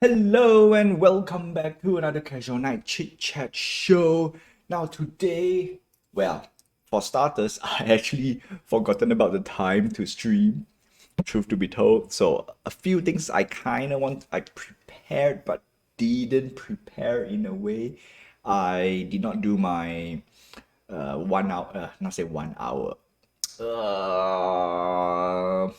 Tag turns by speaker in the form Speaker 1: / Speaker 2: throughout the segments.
Speaker 1: Hello and welcome back to another casual night chit chat show. Now today, well, for starters, I actually forgotten about the time to stream. Truth to be told, so a few things I prepared but didn't prepare in a way. I did not do my 1 hour, not say 1 hour. Uh,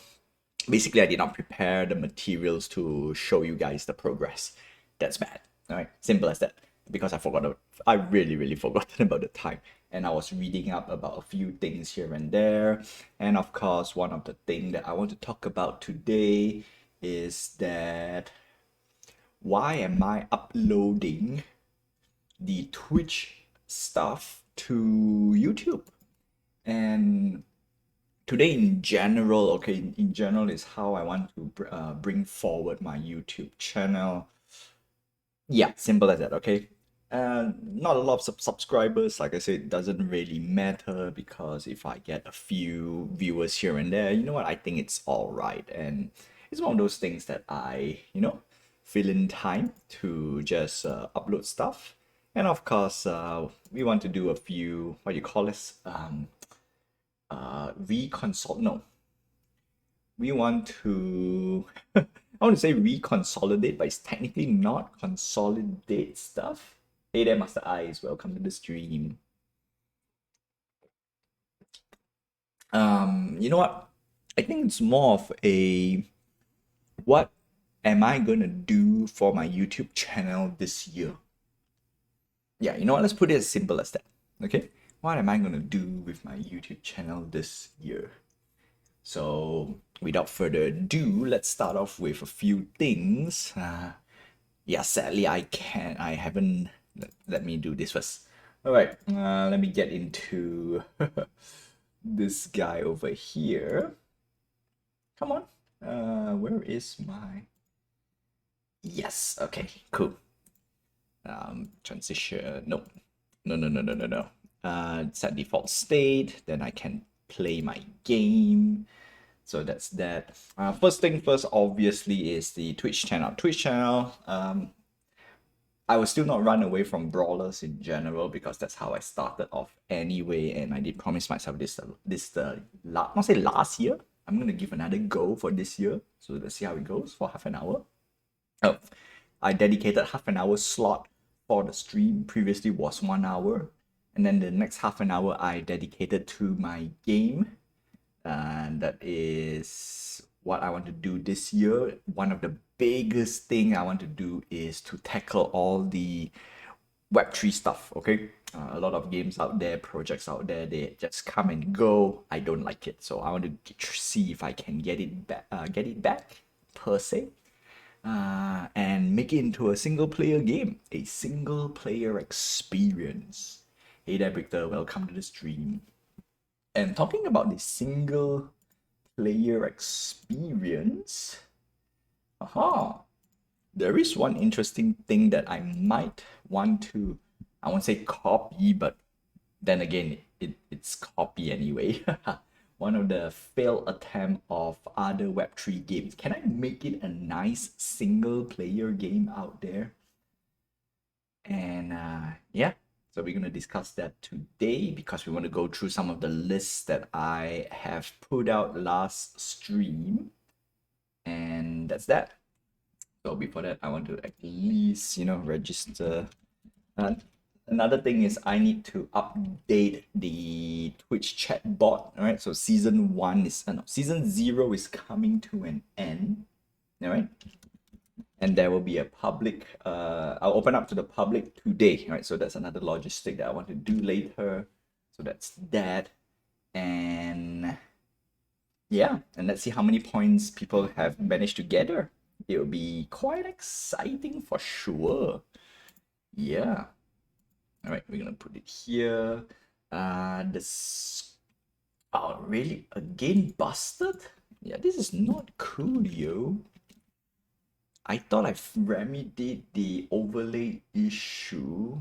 Speaker 1: Basically I did not prepare the materials to show you guys the progress. That's bad. All right, simple as that. Because I really forgotten about the time, and I was reading up about a few things here and there. And of course, one of the things that I want to talk about today is that why am I uploading the Twitch stuff to YouTube? And today in general, okay, in general is how I want to bring forward my YouTube channel. Yeah, simple as that, okay. Not a lot of subscribers, like I said, it doesn't really matter because if I get a few viewers here and there, you know what, I think it's all right. And it's one of those things that I fill in time to just upload stuff. And of course, we want to do a few, what do you call this, reconsult, no, we want to I want to say reconsolidate, but it's technically not consolidate stuff. Hey there, Master Eyes, welcome to the stream. You know what? I think it's more of a what am I gonna do for my YouTube channel this year? Yeah, you know what? Let's put it as simple as that. Okay? What am I gonna do with my YouTube channel this year? So, without further ado, let's start off with a few things. Yeah, sadly, I haven't. Let me do this first. All right, let me get into this guy over here. Come on. Where is my. Yes, okay, cool. Transition. No, no. Set default state. Then I can play my game. So that's that. First thing first, obviously, is the Twitch channel. Twitch channel. I will still not run away from brawlers in general because that's how I started off anyway. And I did promise myself not say last year. I'm gonna give another go for this year. So let's see how it goes for half an hour. Oh, I dedicated half an hour slot for the stream. Previously was 1 hour, and then the next half an hour I dedicated to my game, and that is what I want to do this year. One of the biggest thing I want to do is to tackle all the Web3 stuff. Okay, a lot of games out there, projects out there, they just come and go. I don't like it, so I want to see if I can get it back per se, and make it into a single player game, a single player experience. Hey there, Victor, welcome to the stream. And talking about the single player experience, aha, there is one interesting thing that I might want to, I won't say copy, but then again, it's copy anyway. One of the failed attempt of other Web3 games. Can I make it a nice single player game out there? And yeah, so we're going to discuss that today because we want to go through some of the lists that I have put out last stream. And that's that. So before that, I want to at least, register. Uh, Another thing is I need to update the Twitch chat bot. All right, so season 0 is coming to an end. All right, and there will be a public. I'll open up to the public today. All right, so that's another logistic that I want to do later. So that's that, and yeah, and let's see how many points people have managed to gather. It will be quite exciting for sure. Yeah. All right, we're gonna put it here. This. Oh, really? Again, busted? Yeah, this is not cool, yo. I thought I've remedied the overlay issue,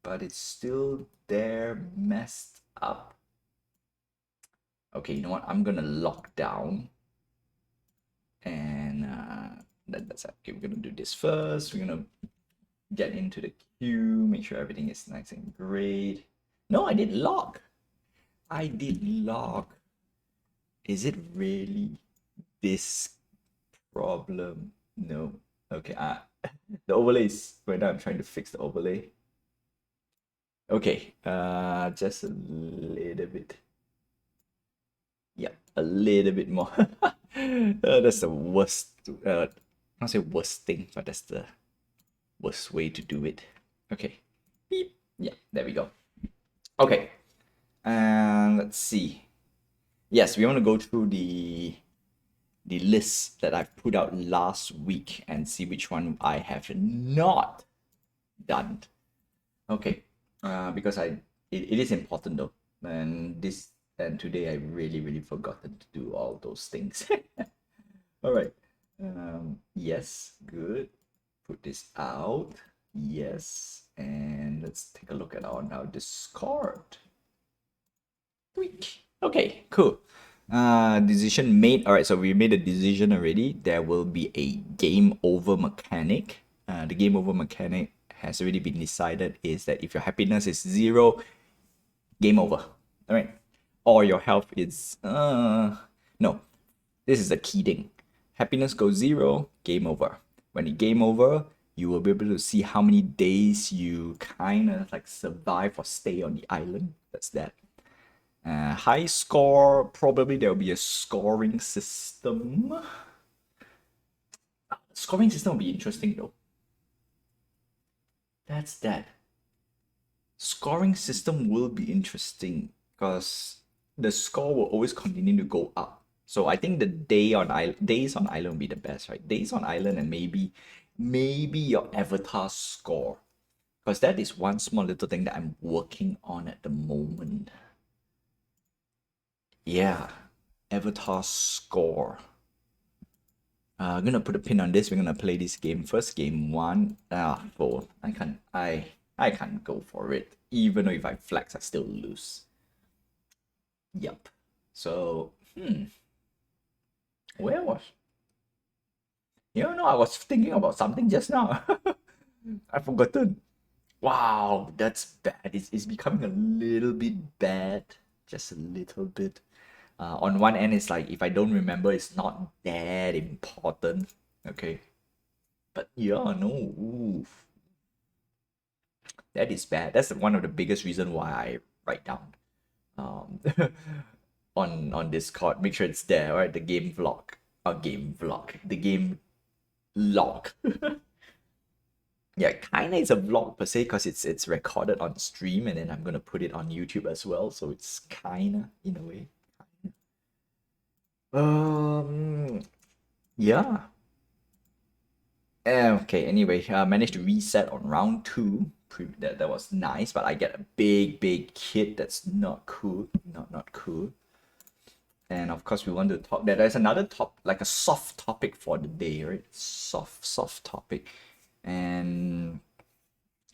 Speaker 1: but it's still there, messed up. Okay, you know what? I'm gonna lock down and That's okay. We're gonna do this first. We're gonna get into the queue, make sure everything is nice and great. No, I did log. I did log. Is it really this problem? No. Okay, the overlay is right now I'm trying to fix the overlay. Okay, just a little bit. Yep, a little bit more. That's the worst, not say worst thing, but that's the worst way to do it. Okay. Beep. Yeah, there we go. Okay. And let's see. Yes, we want to go through the list that I've put out last week and see which one I have not done. Okay. Because it is important though. And today I really forgotten to do all those things. All right. Yes, good. Put this out. Yes. And let's take a look at our now Discord. Tweak. Okay, cool. Decision made. All right, so we made a decision already. There will be a game over mechanic. The game over mechanic has already been decided is that if your happiness is 0, game over. All right. Or your health is no. This is the key thing. Happiness goes 0, game over. When it game over, you will be able to see how many days you kind of like survive or stay on the island. That's that. High score, probably there will be a scoring system. Scoring system will be interesting though. That's that. Scoring system will be interesting because the score will always continue to go up. So I think the days on island will be the best, right? Days on island and maybe your avatar score, because that is one small little thing that I'm working on at the moment. Yeah, avatar score. I'm gonna put a pin on this. We're gonna play this game first. Game 1. Four. I can't go for it. Even though if I flex, I still lose. Yep. So, where was? I was thinking about something just now. I've forgotten. Wow, that's bad. It's becoming a little bit bad. Just a little bit. On one end, it's like if I don't remember, it's not that important. Okay. But yeah, no. Oof. That is bad. That's one of the biggest reason why I write down on Discord. Make sure it's there, right? The game vlog. Or game vlog. The game log. Yeah, kinda is a vlog per se because it's recorded on stream and then I'm gonna put it on YouTube as well. So it's kinda in a way. Yeah. Okay, anyway, I managed to reset on round 2. That was nice, but I get a big hit. That's not cool. Not cool. And of course, we want to talk. There's another like a soft topic for the day, right? Soft topic, and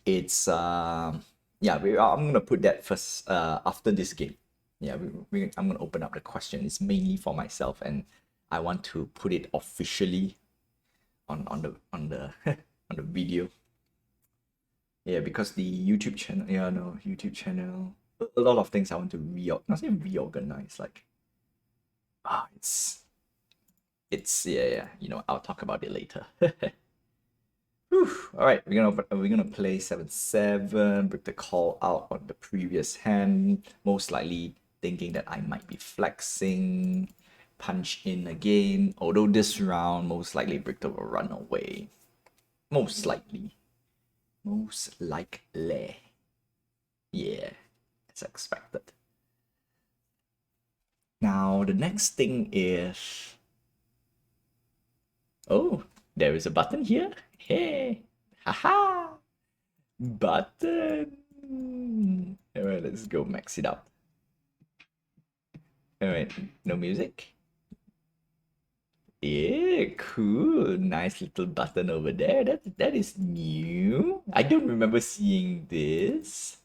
Speaker 1: it's yeah. I'm gonna put that first. After this game, yeah. I'm gonna open up the question. It's mainly for myself, and I want to put it officially on the on the video. Yeah, because the YouTube channel, YouTube channel, a lot of things I want to not say reorganize, like, yeah, I'll talk about it later. Whew. All right, we're gonna play 7-7, break the call out on the previous hand, most likely thinking that I might be flexing, punch in again, although this round, most likely Brickter will run away. Most likely. Yeah, as expected. Now, the next thing is... Oh, there is a button here. Hey, haha, button. All right, let's go max it out. All right, no music. Yeah, cool. Nice little button over there. That is new. I don't remember seeing this.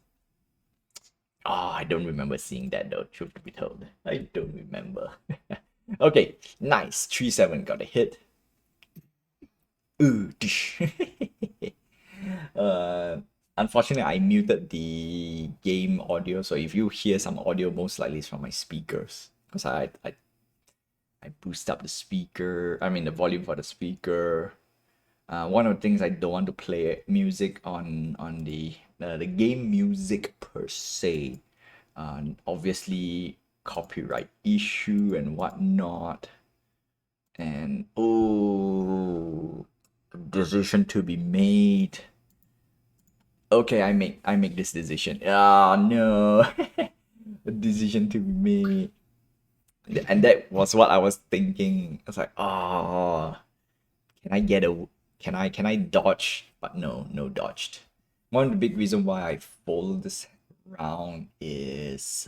Speaker 1: Oh, I don't remember seeing that though, truth to be told. I don't remember. Okay, nice. 3-7 got a hit. Ooh, dish. uh, Unfortunately, I muted the game audio, so if you hear some audio, most likely it's from my speakers because I boost up the speaker. I mean the volume for the speaker. One of the things I don't want to play music on the game music per se. Obviously copyright issue and whatnot. And oh, decision to be made. Okay, I make this decision. Oh no, a decision to be made. And that was what I was thinking. I was like, oh, can I get a can I dodge? But no, no dodged. One of the big reason why I fold this round is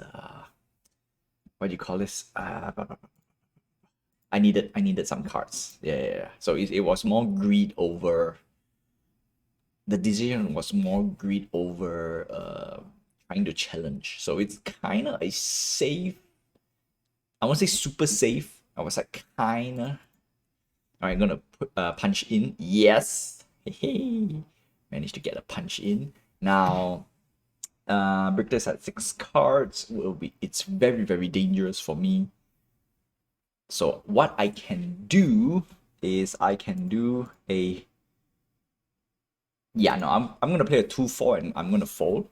Speaker 1: what do you call this? I needed some cards. Yeah. So it was more greed over the decision was more greed over trying to challenge. So it's kind of a safe. I won't say super safe. I was like kind of. All right, gonna put punch in. Yes, hey, managed to get a punch in. Now, Brickter's at 6 cards. It's very dangerous for me. So what I can do is I can do a yeah, no, I'm gonna play a 2-4 and I'm gonna fold.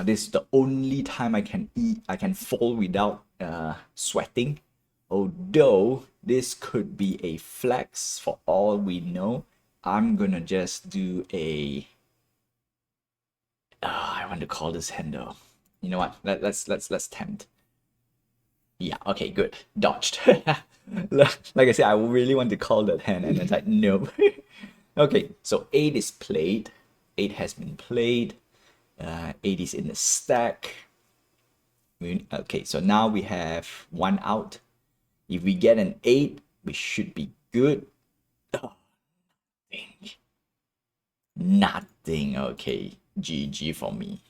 Speaker 1: This is the only time I can fold without sweating. Although this could be a flex for all we know. I'm gonna just do a I want to call this handle. You know what? Let's tempt. Yeah, okay, good. Dodged. Like I said, I really want to call that hand and it's like no. Okay, so 8 is played. 8 has been played. 8 is in the stack. Okay, so now we have 1 out. If we get an 8, we should be good. Oh, nothing. Okay, GG for me.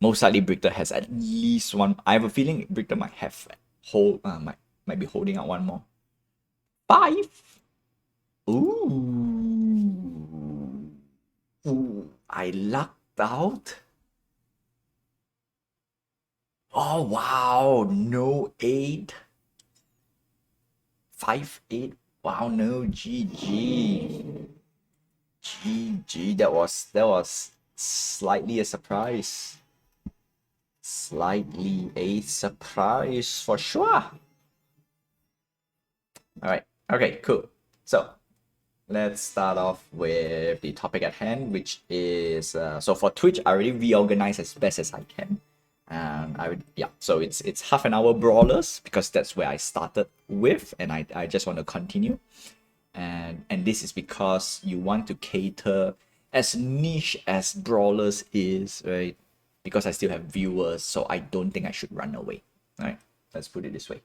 Speaker 1: Most likely Brichter has at least one. I have a feeling Brichter might have might be holding out one more. 5. Ooh. Ooh, I lucked out. Oh wow, no 8. 5, 8. Wow, no, GG. GG, that was slightly a surprise. Slightly a surprise for sure. All right. Okay, cool. So let's start off with the topic at hand, which is so for Twitch, I already reorganized as best as I can. So it's half an hour brawlers because that's where I started with, and I just want to continue. And this is because you want to cater as niche as brawlers is, right? Because I still have viewers, so I don't think I should run away. Right? Let's put it this way.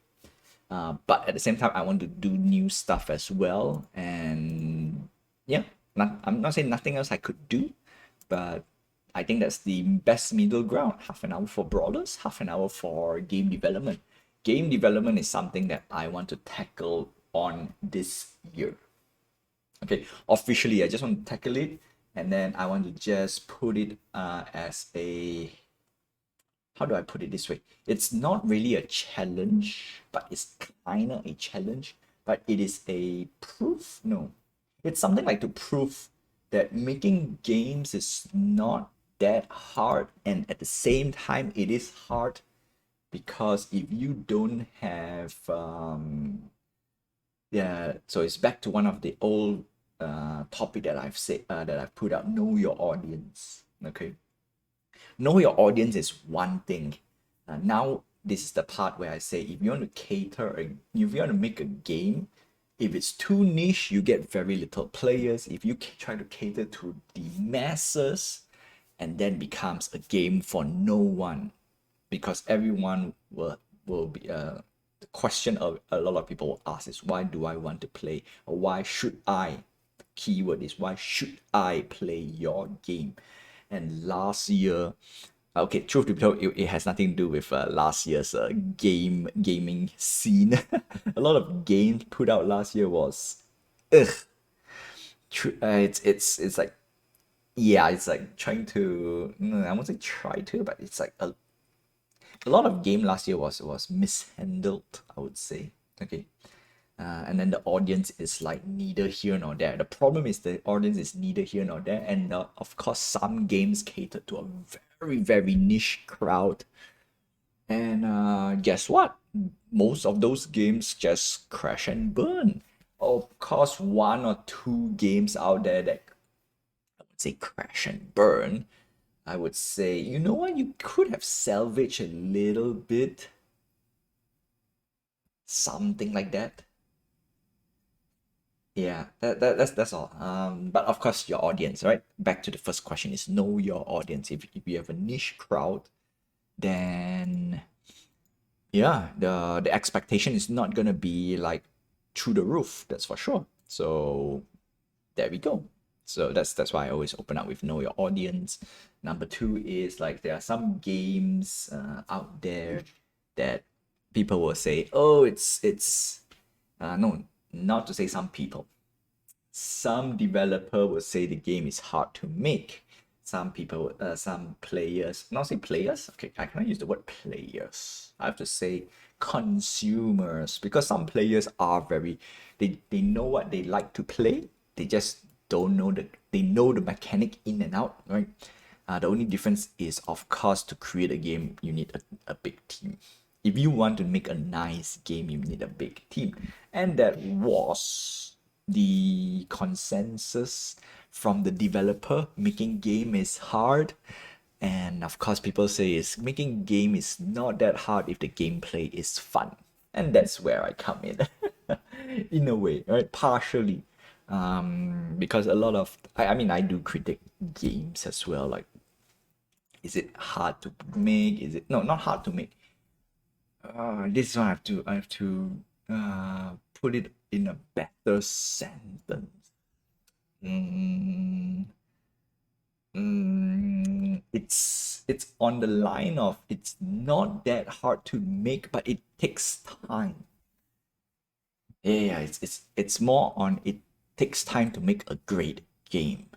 Speaker 1: But at the same time, I want to do new stuff as well. And yeah, I'm not saying nothing else I could do, but I think that's the best middle ground. Half an hour for brawlers, half an hour for game development. Game development is something that I want to tackle on this year. Okay, officially, I just want to tackle it, and then I want to just put it as a, how do I put it this way? It's not really a challenge, but it's kind of a challenge, but it is a proof. No, it's something like to prove that making games is not that hard, and at the same time, it is hard because if you don't have yeah, so it's back to one of the old topic that I've said that I've put out. Know your audience. Okay, know your audience is one thing. Now this is the part where I say if you want to if you want to make a game, if it's too niche, you get very little players. If you try to cater to the masses, and then becomes a game for no one, because everyone will be the question of a lot of people will ask is why do I want to play, or why should I, the keyword is why should I play your game. And last year, okay, truth to be told, it has nothing to do with last year's gaming scene. A lot of games put out last year was ugh. it's like, yeah, it's like trying to, I won't say try to, but it's like a lot of game last year was mishandled, I would say. Okay. And then the audience is like neither here nor there. The problem is the audience is neither here nor there, and of course some games cater to a very niche crowd. And guess what? Most of those games just crash and burn. Of course, one or two games out there that I would say crash and burn. I would say, you know what? You could have salvaged a little bit, something like that. Yeah, that's all. But of course, your audience, right? Back to the first question is know your audience. If you have a niche crowd, then yeah, the expectation is not gonna be like through the roof. That's for sure. So there we go. So that's why I always open up with know your audience. Number two is like there are some games out there that people will say, oh, it's no, not to say some people. Some developer would say the game is hard to make. Some people, some players, not say players. Okay, I cannot use the word players. I have to say consumers, because some players are very, they know what they like to play. They just don't know they know the mechanic in and out, right? The only difference is, of course, to create a game, you need a big team. If you want to make a nice game, you need a big team. And that was the consensus from the developer. Making game is hard. And of course, people say is making game is not that hard if the gameplay is fun. And that's where I come in. In a way, right? Partially. Because a lot of I mean I do critique games as well. Like, is it hard to make? Is it no, not hard to make. This one I have to put it in a better sentence. Mm, it's on the line of it's not that hard to make, but it takes time. Yeah, it's more on it takes time to make a great game.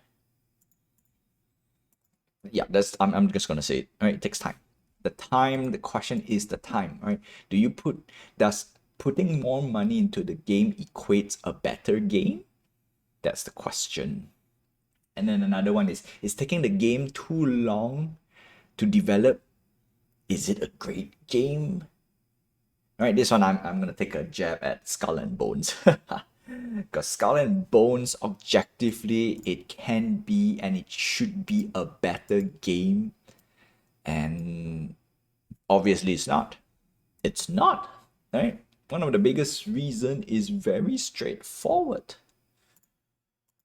Speaker 1: Yeah, that's I'm just gonna say it. Right, it takes time. The question is the time, right? Does putting more money into the game equates a better game? That's the question. And then another one is taking the game too long to develop? Is it a great game? All right, this one I'm gonna take a jab at Skull and Bones. Because Skull and Bones, objectively, it can be and it should be a better game. And obviously it's not. It's not, right? One of the biggest reason is very straightforward.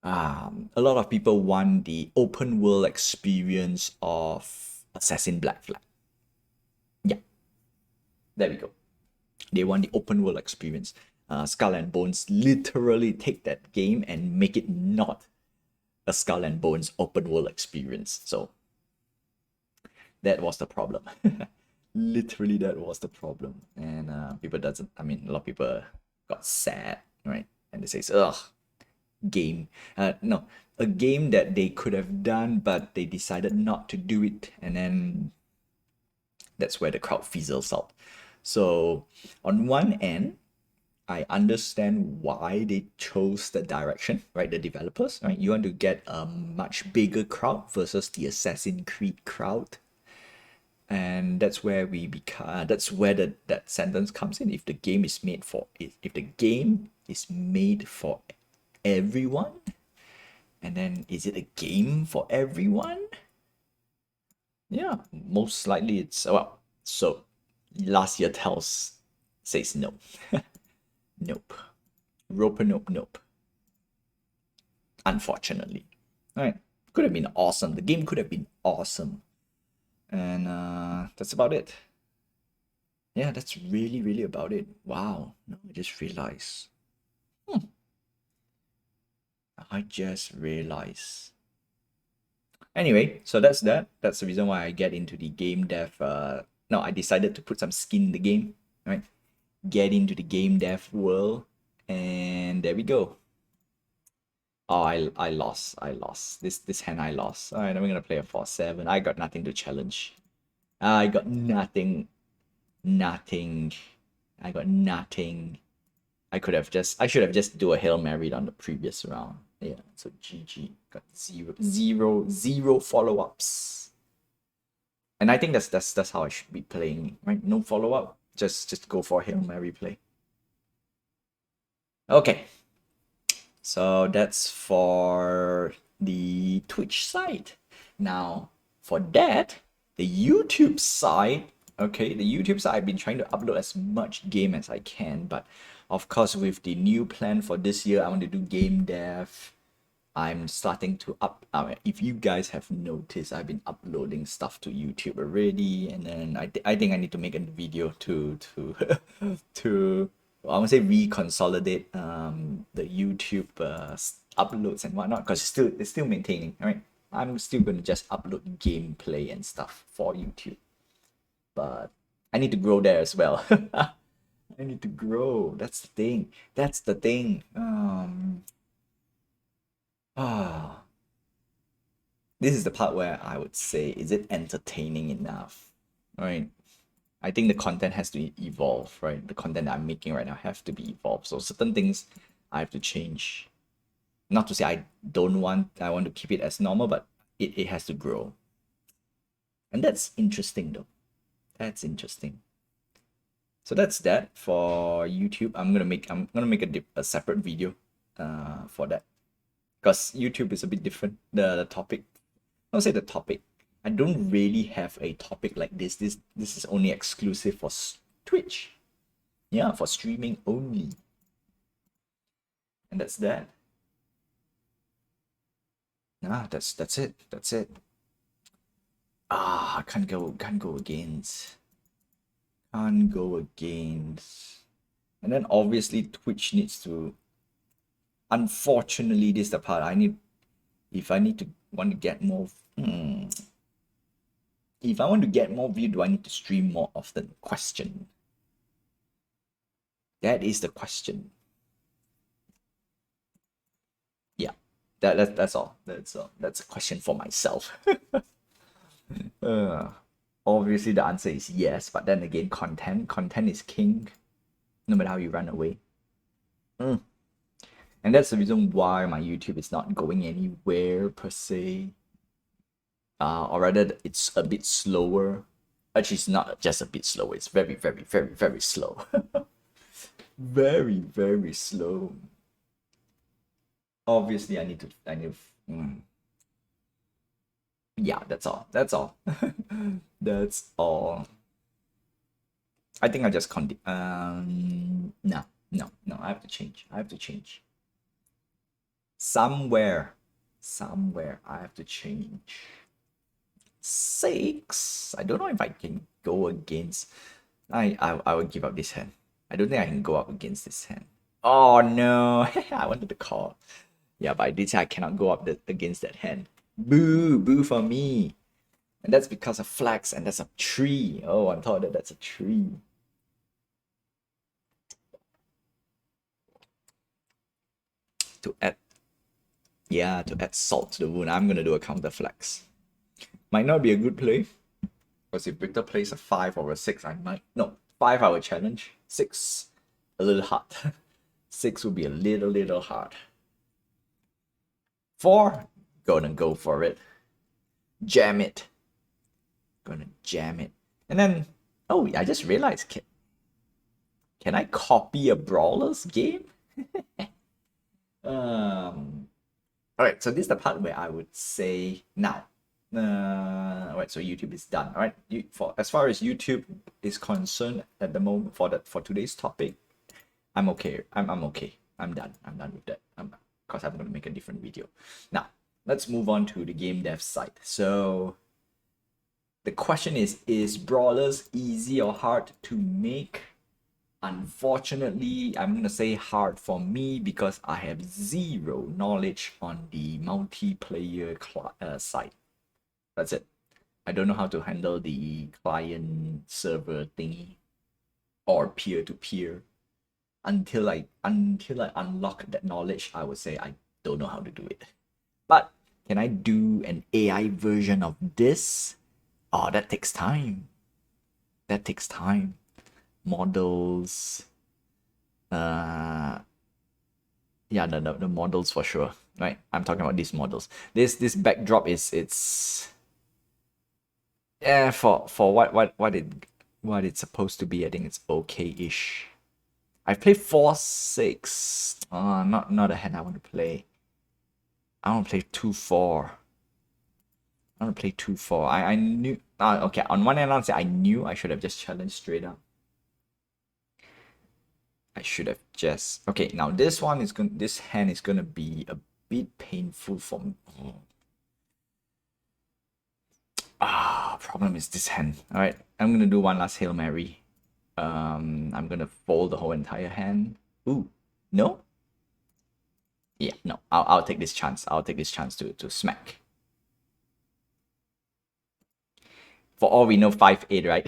Speaker 1: A lot of people want the open world experience of Assassin Black Flag. Yeah, there we go. They want the open world experience. Skull and Bones literally take that game and make it not a Skull and Bones open world experience. So that was the problem. Literally, that was the problem. And people doesn't. I mean, a lot of people got sad, right? And they say, "Ugh, game." No, a game that they could have done, but they decided not to do it, and then that's where the crowd fizzles out. So, on one end, I understand why they chose the direction, right? The developers, right? You want to get a much bigger crowd versus the Assassin's Creed crowd. And that's where we become that's where that sentence comes in. If the game is made for if the game is made for everyone, and then is it a game for everyone? Yeah, most likely it's well, so last year tells says no. Nope. Roper nope. Unfortunately. Alright. Could have been awesome. The game could have been awesome. And that's about it. Yeah, that's really about it. Wow. No, I just realized. I just realized. Anyway, so that's that. That's the reason why I get into the game dev. No, I decided to put some skin in the game, right? Get into the game dev world, and there we go. Oh, I lost. I lost. This hand I lost. Alright, I'm gonna play a 4-7. I got nothing to challenge. I got nothing. Nothing. I got nothing. I should have just do a Hail Mary on the previous round. Yeah, so GG. Got zero follow-ups. And I think that's how I should be playing, right? No follow-up. Just go for a Hail Mary play. Okay. So that's for the Twitch side. Now, for that, the YouTube side, okay, the YouTube side, I've been trying to upload as much game as I can, but of course, with the new plan for this year, I want to do game dev. I'm starting to if you guys have noticed, I've been uploading stuff to YouTube already, and then I think I need to make a video to to I want to say reconsolidate the YouTube uploads and whatnot, because it's still maintaining. Right, I'm still gonna just upload gameplay and stuff for YouTube, but I need to grow there as well. I need to grow. That's the thing. That's the thing. This is the part where I would say, is it entertaining enough? Right? I think the content has to evolve, right? The content that I'm making right now have to be evolved. So certain things I have to change. Not to say I want to keep it as normal, but it has to grow. And that's interesting though. That's interesting. So that's that for YouTube. I'm gonna make a separate video for that, because YouTube is a bit different. The topic, I'll say the topic. I don't really have a topic like this. This is only exclusive for Twitch. Yeah, for streaming only. And that's that. That's it. That's it. I can't go against. Can't go against. And then obviously Twitch needs to, unfortunately, this is the part I need. If I need to want to get more if I want to get more view, do I need to stream more often? Question. That is the question. Yeah, that's all. That's a question for myself. Obviously, the answer is yes, but then again, content is king, no matter how you run away. And that's the reason why my YouTube is not going anywhere per se. Or rather, it's a bit slower. Actually, it's not just a bit slower. It's very, very, very, very slow. Very, very slow. Obviously, I need. Yeah, that's all. That's all. That's all. I think I just no. I have to change. Somewhere I have to change. 6. I don't know if I can go against. I will give up this hand. I don't think I can go up against this hand. Oh no! I wanted to call. Yeah, but I did say I cannot go up against that hand. Boo for me. And that's because of flags, and that's a tree. Oh, I thought that's a tree. To add salt to the wound, I'm gonna do a counter flags. Might not be a good play, because if Victor plays a 5 or a 6, I might. No, 5 I would challenge. 6, a little hard. 6 would be a little hard. 4, gonna go for it. Jam it. Gonna jam it. And then, oh, I just realized, can I copy a Brawlers game? Alright, so this is the part where I would say now. Alright, so YouTube is done. Alright, as far as YouTube is concerned at the moment for today's topic, I'm okay. I'm okay. I'm done with that. Because I'm gonna make a different video. Now, let's move on to the game dev side. So the question is Brawlers easy or hard to make? Unfortunately, I'm gonna say hard for me, because I have zero knowledge on the multiplayer side. That's it. I don't know how to handle the client server thingy or peer-to-peer. Until I unlock that knowledge, I would say Don't know how to do it. But can I do an AI version of this? Oh, that takes time. That takes time. Models. Uh, yeah, the models for sure. Right, I'm talking about these models. This backdrop is it's yeah for what it's supposed to be. I think it's okay-ish. I played 4-6. Not a hand I want to play. I want to play 2-4. I want to play 2-4. I knew. Okay. On one hand, I knew I should have just challenged straight up. I should have just. Okay. Now this one is going. This hand is gonna be a bit painful for me. Problem is this hand. All right. I'm gonna do one last Hail Mary. I'm gonna fold the whole entire hand. Ooh, no. Yeah, no. I'll take this chance. I'll take this chance to smack. For all we know, 5-8, right?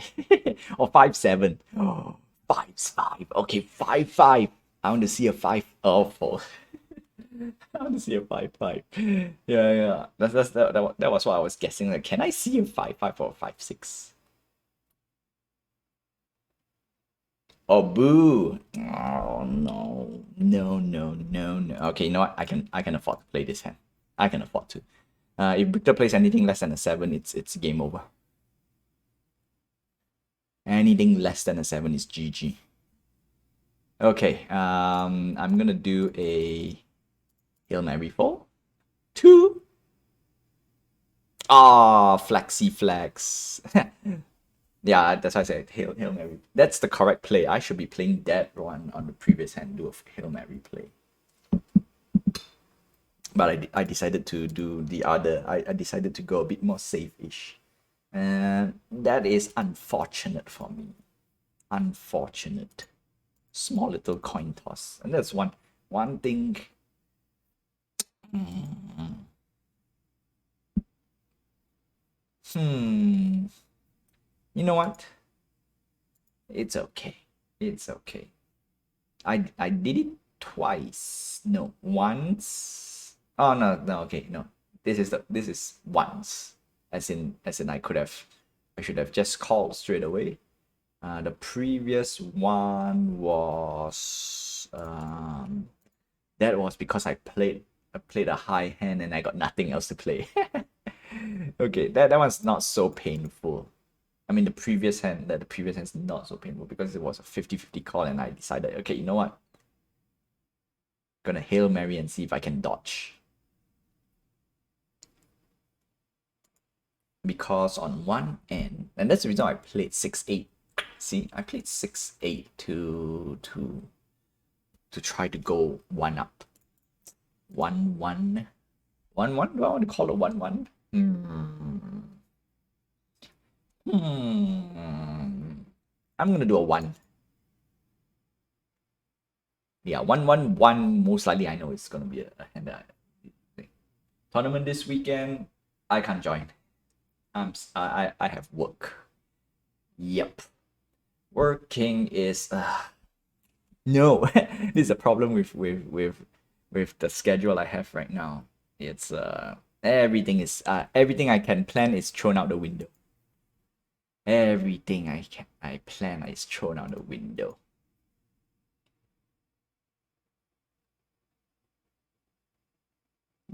Speaker 1: Or 5-7. Oh, 5-5. Okay, 5-5. I want to see a 5. Oh, 4. I want to see a 5-5. Yeah. That was what I was guessing. Like, can I see a 5-5 or 5-6? Oh, boo. Oh, no. No. Okay, you know what? I can afford to play this hand. I can afford to. If Victor plays anything less than a 7, it's game over. Anything less than a 7 is GG. Okay, I'm gonna do a Hail Mary 4. 2. Flexi flex. Yeah, that's why I said Hail Mary. That's the correct play. I should be playing that one on the previous hand, do a Hail Mary play. But I decided to do the other. I decided to go a bit more safe-ish. And that is unfortunate for me. Unfortunate. Small little coin toss. And that's one thing. You know what? It's okay. It's okay. I did it twice. No, once. Oh no, okay, no. This is once. As in I should have just called straight away. The previous one was that was because I played a high hand and I got nothing else to play. Okay, that one's not so painful. I mean, the previous hand is not so painful because it was a 50-50 call and I decided, okay, you know what? Gonna Hail Mary and see if I can dodge. Because on one end, and that's the reason I played 6-8. See, I played 6-8 to try to go 1 up. 1-1. 1-1? Do I want to call it 1-1? I'm gonna do a 1. Yeah, 1-1-1. Most likely, I know it's gonna be a hand that tournament this weekend. I can't join. I have work. Yep, working is no. This is a problem with the schedule I have right now. It's everything I can plan is thrown out the window. Everything I plan is thrown out the window.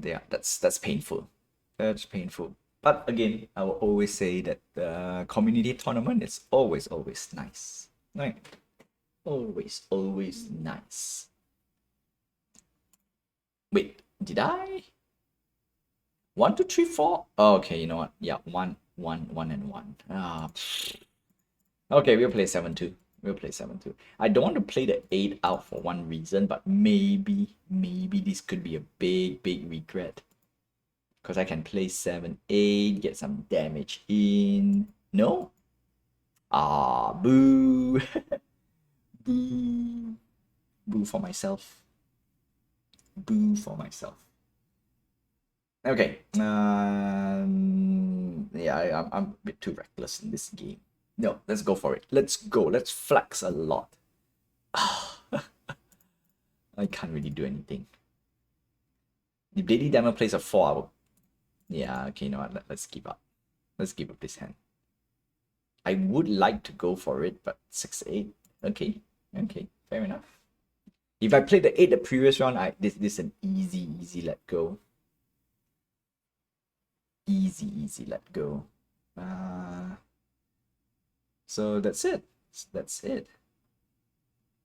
Speaker 1: Yeah, that's painful. That's painful. But again, I will always say that the community tournament is always nice. Right? Always nice. Wait, did I? 1, 2, 3, 4? Oh, okay, you know what? Yeah, 1, 1, 1, and 1. Okay, we'll play 7-2. We'll play 7-2. I don't want to play the 8 out for one reason, but maybe this could be a big regret. Because I can play 7-8, get some damage in. No? Boo. Boo. Boo for myself. Boo for myself. Okay. Yeah, I'm a bit too reckless in this game. No, let's go for it. Let's go. Let's flex a lot. I can't really do anything. If Daily Diamond plays a 4, I will... Yeah, okay, you know what? Let's give up. Let's give up this hand. I would like to go for it, but 6-8. Okay, okay, fair enough. If I played the 8 the previous round, this is an easy let go. Easy let go. So that's it. That's it.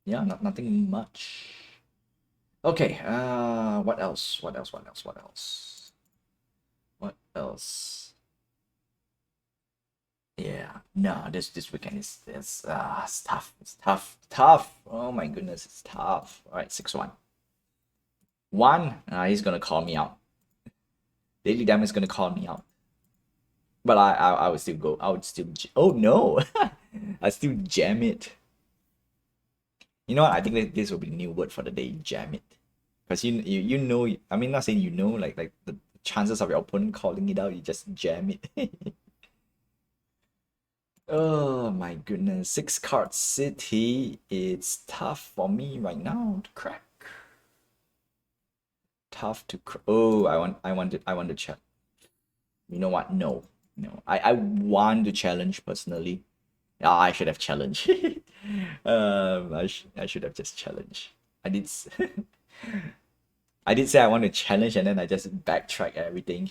Speaker 1: Yeah, nothing much. Okay, what else? What else? Yeah, no, this weekend is it's tough. It's tough. Oh my goodness, it's tough. All right, 6-1. He's gonna call me out. Daily Diamond is gonna call me out. But I would still go. I would still. Oh no, I still jam it. You know what? I think this will be the new word for the day. Jam it, because you know. I mean, not saying you know, like the chances of your opponent calling it out, you just jam it. Oh my goodness, 6-card city. It's tough for me right now to crack. Tough to crack. Oh, I want to check. You know what? No. I want to challenge personally. I should have challenged. I should have just challenged. I did I did say I want to challenge and then I just backtrack everything.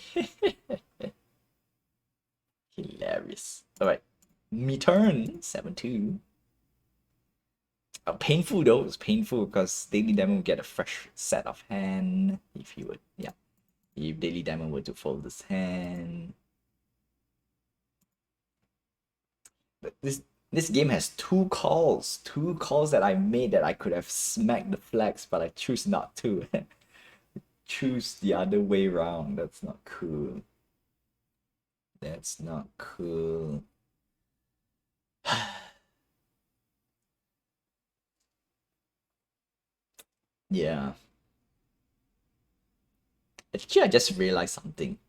Speaker 1: Hilarious. Alright. Me turn. 7-2. Painful though. It's painful because Daily Diamond will get a fresh set of hand if he would. Yeah. If Daily Diamond were to fold this hand. But this game has two calls that I made that I could have smacked the flags, but I choose not to. Choose the other way around. That's not cool. That's not cool. Yeah. Actually, I just realized something.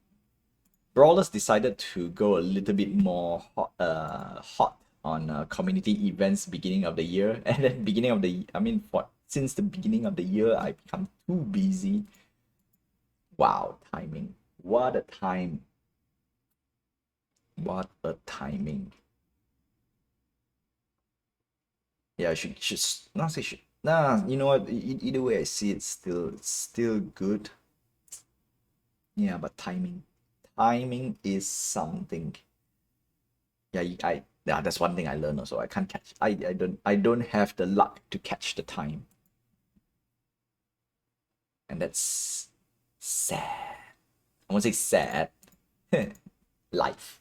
Speaker 1: Brawlers decided to go a little bit more hot on community events beginning of the year, and then since the beginning of the year, I become too busy. Wow, timing! What a time! What a timing! Yeah, I should not say should. Nah, you know what? Either way, I see it's still good. Yeah, but timing is something. Yeah, that's one thing I learned also. I can't catch. I don't have the luck to catch the time, and that's sad. I won't say sad. Life.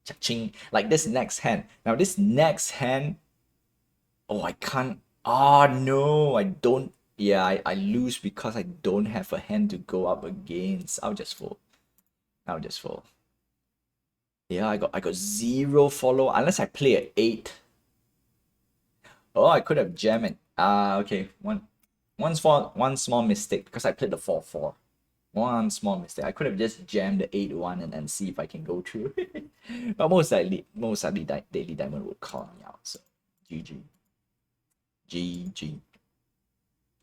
Speaker 1: Cha-ching. Like this next hand. Now this next hand. Oh, I can't. Oh no, I don't. Yeah, I lose because I don't have a hand to go up against. I'll just fold. Yeah, I got 0 follow unless I play at 8. Oh, I could have jammed it. Okay. One small mistake because I played the 4-4. One small mistake. I could have just jammed the 8-1 and then see if I can go through. But most likely Daily Diamond will call me out. So GG. GG.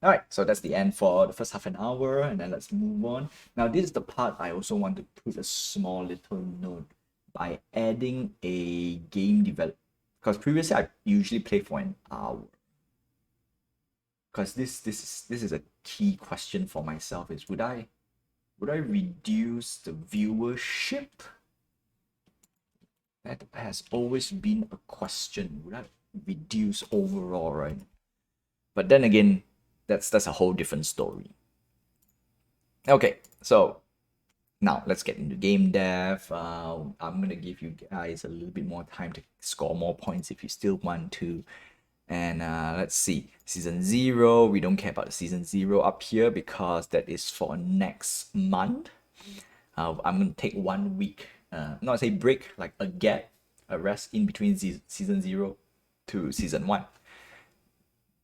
Speaker 1: Alright, so that's the end for the first half an hour, and then let's move on. Now, this is the part I also want to put a small little note by adding a game develop, because previously I usually play for an hour. Because this is a key question for myself: is would I reduce the viewership? That has always been a question. Would I reduce overall, right? But then again, that's a whole different story. Okay, so now let's get into game dev. I'm gonna give you guys a little bit more time to score more points if you still want to. And let's see, season 0. We don't care about the season 0 up here because that is for next month. I'm gonna take 1 week, not say break, like a gap, a rest in between season 0 to season 1.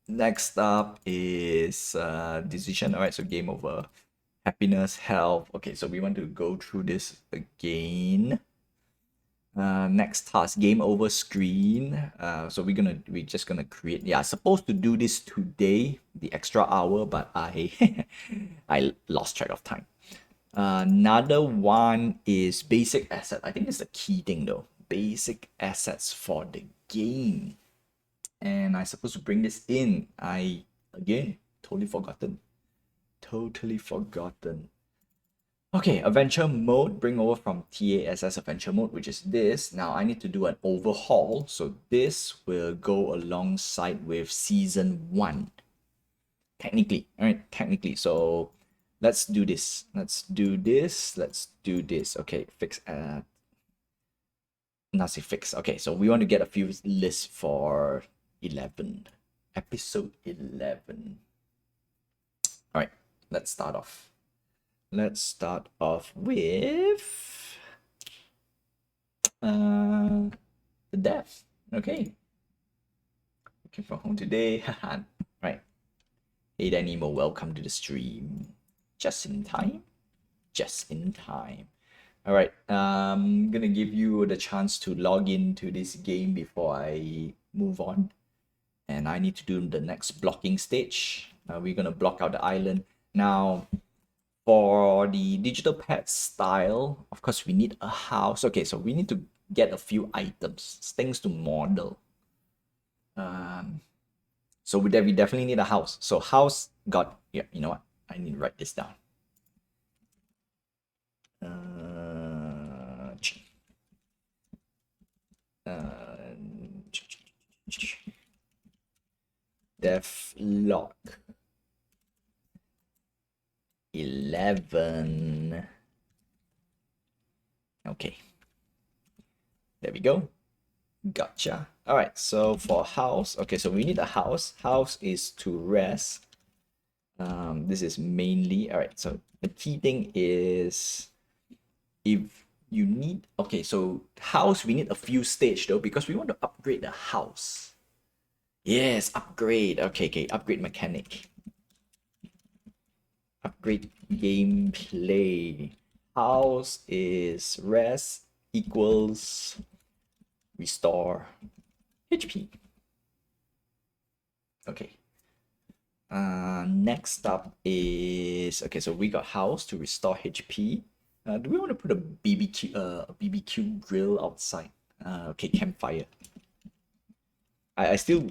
Speaker 1: Next up is decision. All right, so game over. Happiness, health. Okay, so we want to go through this again. Next task, game over screen. So we're just gonna create. Yeah, supposed to do this today, the extra hour, but I I lost track of time. Another one is basic asset. I think it's the key thing though. Basic assets for the game. And I supposed to bring this in. I again totally forgotten. Totally forgotten. Okay, adventure mode, bring over from TASS adventure mode, which is this. Now I need to do an overhaul. So this will go alongside with season 1. Technically, all right, technically. So let's do this. Let's do this. Let's do this. Okay, fix not say fix. Okay, so we want to get a few lists for 11. Episode 11. All right, let's start off. Let's start off with the dev. Okay. Working from home today. Right. Hey there, Nemo. Welcome to the stream. Just in time. Just in time. All right. I'm gonna give you the chance to log into this game before I move on. And I need to do the next blocking stage. We're gonna block out the island. Now, for the digital pet style, of course, we need a house. Okay, so we need to get a few items, things to model. So we definitely need a house. So house got, yeah, you know what? I need to write this down. Def lock 11. Okay, there we go. Gotcha. All right, so for house, okay, so we need a house. House is to rest. This is mainly, all right, so the key thing is if you need, okay, so house, we need a few stage though, because we want to upgrade the house. Yes, upgrade. Okay, upgrade mechanic. Upgrade gameplay. House is rest equals restore HP. Okay. Next up is, okay, so we got house to restore HP. Do we want to put a BBQ grill outside? Okay, campfire. I still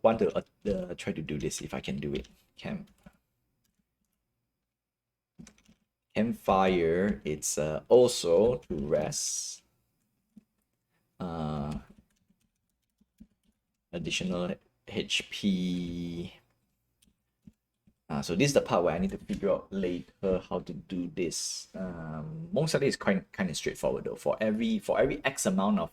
Speaker 1: want to try to do this if I can do it. Campfire, it's also to rest. Additional HP. So this is the part where I need to figure out later how to do this. Most of it is kind of straightforward though. For every X amount of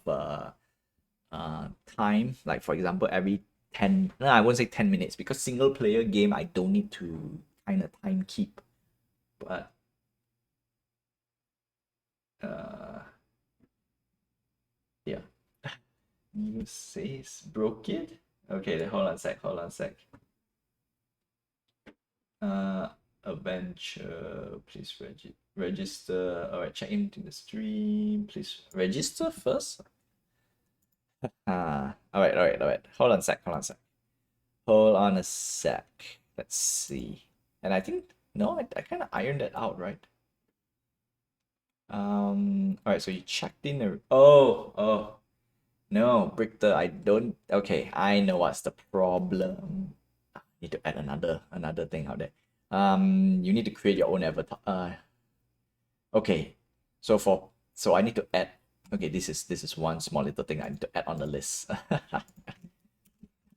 Speaker 1: time, like for example every 10, no, I won't say 10 minutes, because single player game I don't need to kind of time keep, but yeah. You say broke it? Okay, then hold on a sec. Adventure, please register. All right, check into the stream. Please register first. All right. Hold on a sec. Hold on a sec. Let's see. And I think, no, I kind of ironed that out, right? All right, so you checked in. Oh, no, Brichter, I don't. Okay, I know what's the problem. Need to add another thing out there. You need to create your own avatar. Okay, so I need to add. Okay, this is one small little thing I need to add on the list.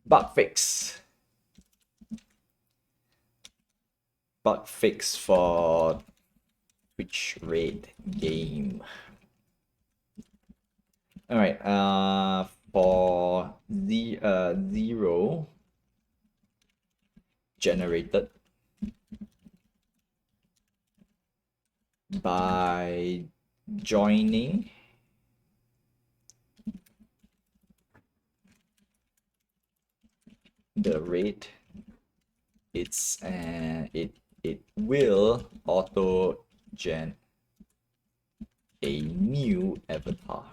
Speaker 1: Bug fix. Bug fix for Twitch raid game. All right. For the zero generated by joining the raid, it will auto gen a new avatar.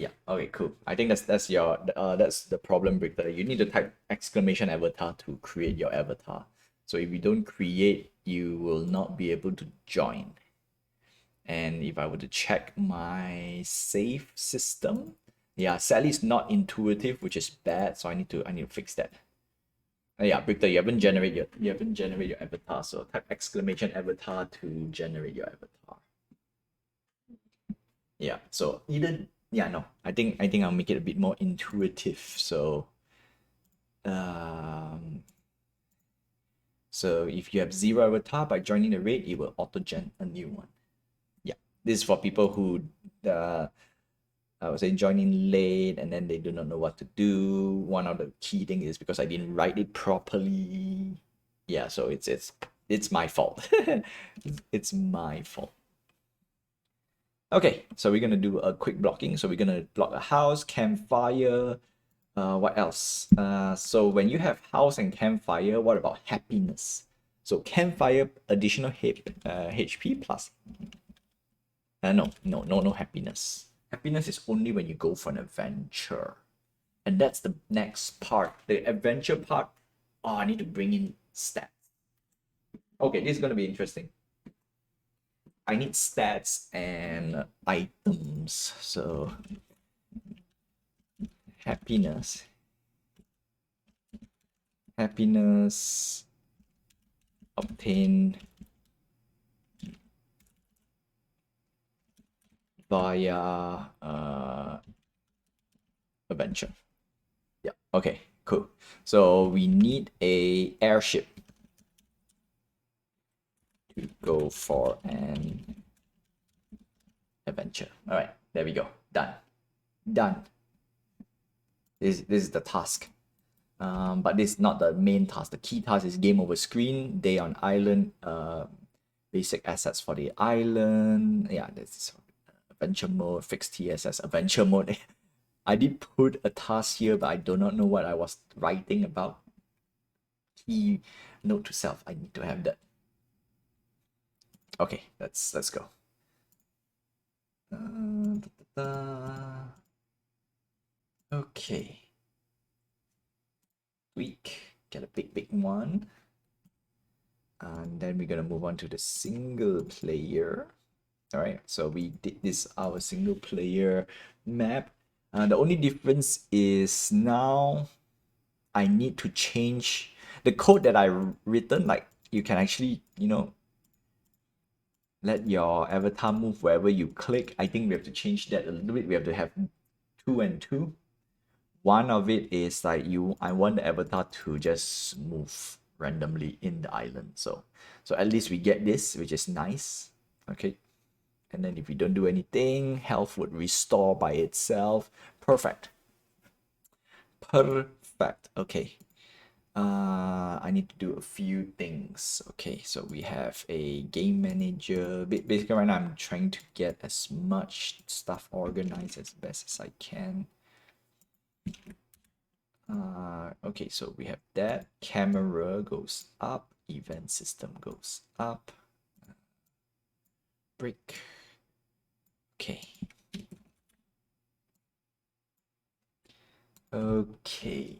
Speaker 1: Yeah. Okay. Cool. I think that's your that's the problem, Victor. You need to type exclamation avatar to create your avatar. So if you don't create, you will not be able to join. And if I were to check my save system, yeah, sadly it's not intuitive, which is bad. So I need to fix that. Yeah, Victor, you haven't generated your avatar. So type exclamation avatar to generate your avatar. Yeah. So either yeah, no. I think I'll make it a bit more intuitive. Um so if you have zero avatar by joining the raid, it will auto gen a new one. Yeah. This is for people who I would say joining late and then they do not know what to do. One of the key thing is because I didn't write it properly. Yeah, so it's my fault. It's my fault. Okay, so we're gonna do a quick blocking. So we're gonna block a house, campfire. What else? So when you have house and campfire, what about happiness? So campfire additional HP plus. No happiness. Happiness is only when you go for an adventure. And that's the next part. The adventure part. Oh, I need to bring in stats. Okay, this is gonna be interesting. I need stats and items. So happiness. Happiness obtained via adventure. Yeah. Okay. Cool. So we need a airship to go for an adventure. All right. There we go. Done. Done. This is the task. But this is not the main task. The key task is game over screen, day on island, basic assets for the island. Yeah, this is adventure mode, fixed TSS, adventure mode. I did put a task here, but I do not know what I was writing about. Key note to self. I need to have that. Okay, let's go. Okay. Tweak. Get a big one. And then we're gonna move on to the single player. All right, so we did this our single player map. The only difference is now I need to change the code that I written. Like you can actually, let your avatar move wherever you click. I think we have to change that a little bit. We have to have 2 and 2. One of it is like I want the avatar to just move randomly in the island. So at least we get this, which is nice. Okay. And then if we don't do anything, health would restore by itself. Perfect. Perfect. Okay. I need to do a few things. Okay, so we have a game manager. Basically, right now I'm trying to get as much stuff organized as best as I can. Okay, so we have that. Camera goes up. Event system goes up. Brick. Okay. Okay.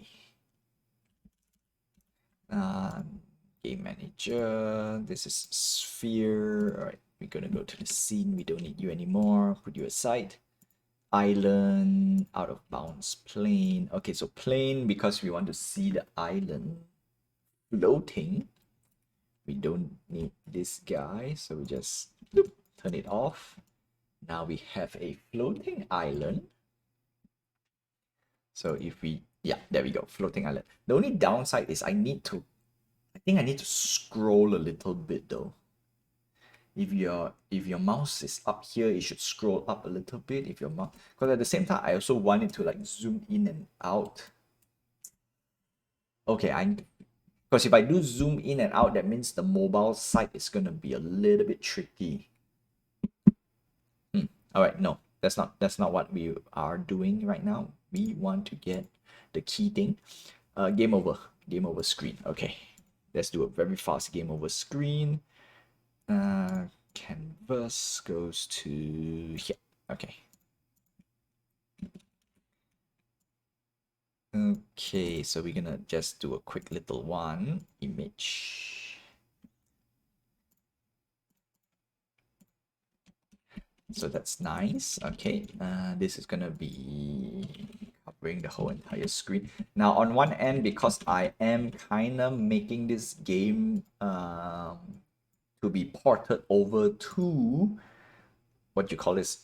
Speaker 1: Game manager. This is sphere. All right, we're gonna go to the scene. We don't need you anymore. Put you aside. Island, out of bounds plane. Okay, so plane because we want to see the island floating. We don't need this guy, so we just turn it off. Now we have a floating island. So if we, yeah, there we go, floating island. The only downside is I think I need to scroll a little bit though. If your mouse is up here, it should scroll up a little bit. If your mouse, because at the same time, I also want it to like zoom in and out. Okay, because if I do zoom in and out, that means the mobile side is gonna be a little bit tricky. All right, no, that's not what we are doing right now. We want to get the key thing. Game over screen. Okay, let's do a very fast game over screen. Canvas goes to here. Okay. Okay, so we're gonna just do a quick little one image. So that's nice. Okay, this is gonna be covering the whole entire screen. Now on one end, because I am kind of making this game to be ported over to what you call this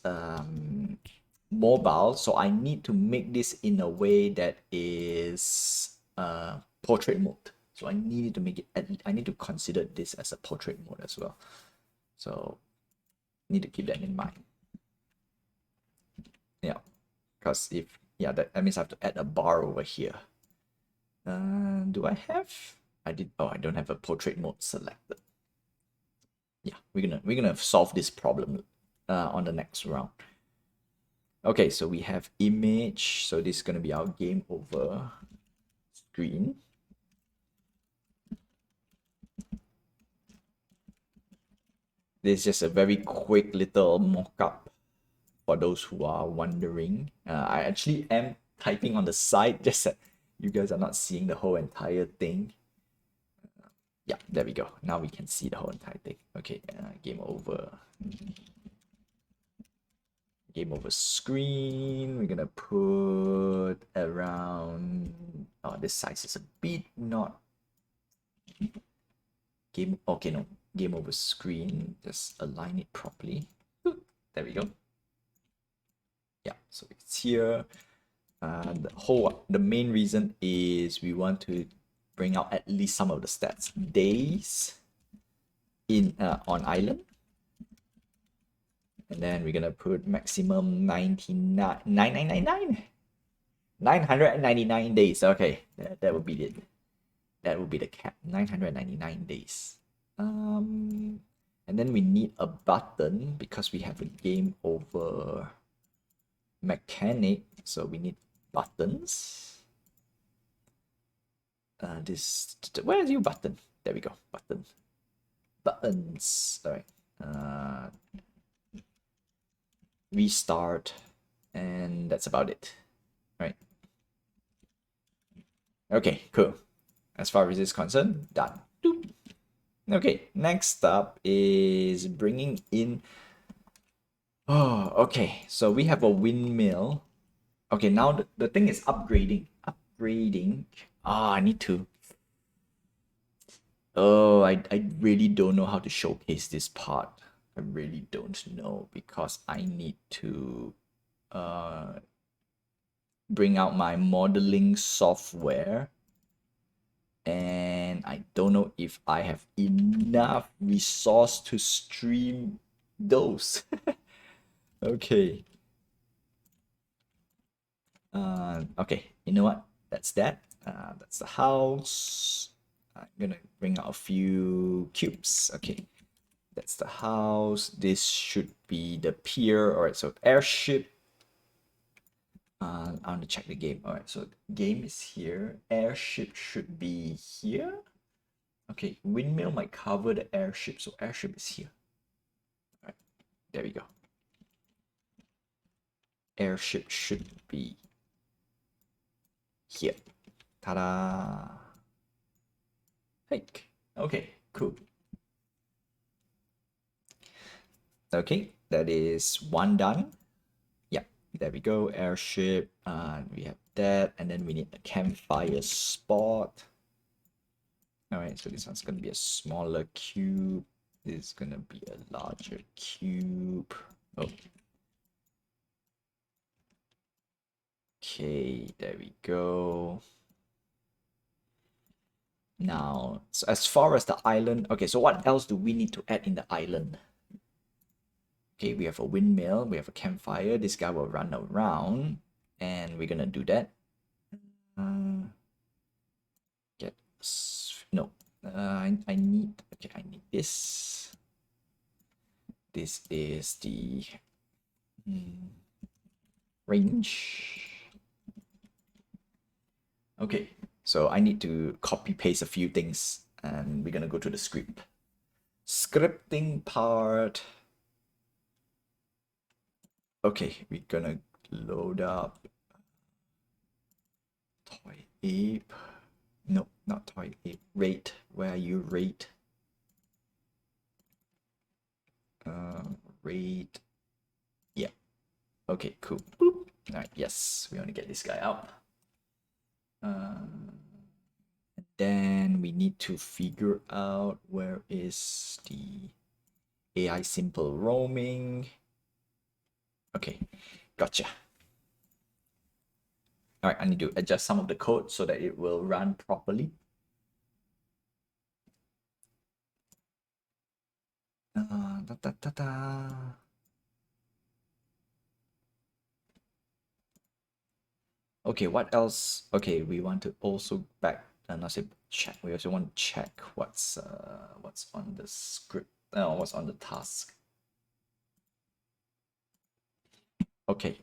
Speaker 1: mobile, so I need to make this in a way that is portrait mode. So I need to make it, I need to consider this as a portrait mode as well. So need to keep that in mind. Yeah, because if, yeah, that means I have to add a bar over here. Do I have? I did. Oh, I don't have a portrait mode selected. Yeah, we're gonna solve this problem on the next round. Okay, so we have image. So this is gonna be our game over screen. This is just a very quick little mock-up for those who are wondering. I actually am typing on the side, just that you guys are not seeing the whole entire thing. Yeah, there we go. Now we can see the whole entire thing. Okay, game over. Game over screen. We're gonna put around. Oh, this size is a bit not. Game. Okay, no. Game over screen. Just align it properly. There we go. Yeah, so it's here. The main reason is we want to bring out at least some of the stats. Days in on island, and then we're gonna put maximum 999 days. Okay, that would be it. That would be the cap. 999 days. And then we need a button because we have a game over mechanic, so we need buttons. Where is your button? There we go. Buttons. All right. Restart, and that's about it. All right. Okay, cool. As far as this is concerned, done. Doop. Okay, next up is bringing in. Oh, okay. So we have a windmill. Okay, now the thing is upgrading. Ah, I need to. Oh, I really don't know how to showcase this part. I really don't know because I need to bring out my modeling software, and I don't know if I have enough resource to stream those. Okay. Okay, you know what? That's that. That's the house. I'm gonna bring out a few cubes. Okay, that's the house. This should be the pier. All right, so airship. I want to check the game. All right, so game is here. Airship should be here. Okay, windmill might cover the airship, so airship is here. All right, there we go. Airship should be here. Ta-da! Fake. Okay, cool. Okay, that is one done. Yeah, there we go. Airship. We have that, and then we need a campfire spot. All right, so this one's gonna be a smaller cube. This is gonna be a larger cube. Oh. Okay, there we go. Now, so as far as the island, okay, so what else do we need to add in the island? Okay, we have a windmill, we have a campfire, this guy will run around, and we're gonna do that. No, I need, okay, I need this. This is the range. Okay, so I need to copy paste a few things, and we're gonna go to the script. Scripting part. Okay, we're gonna load up toy ape. No, not toy ape. Rate. Where are you? Rate. Rate. Yeah. Okay, cool. Boop. All right, yes, we want to get this guy out. Then we need to figure out where is the AI simple roaming. Okay, gotcha. All right, I need to adjust some of the code so that it will run properly. Da, da, da, da. Okay, what else? Okay, we want to also not say check. We also want to check what's on the script. What's on the task. Okay.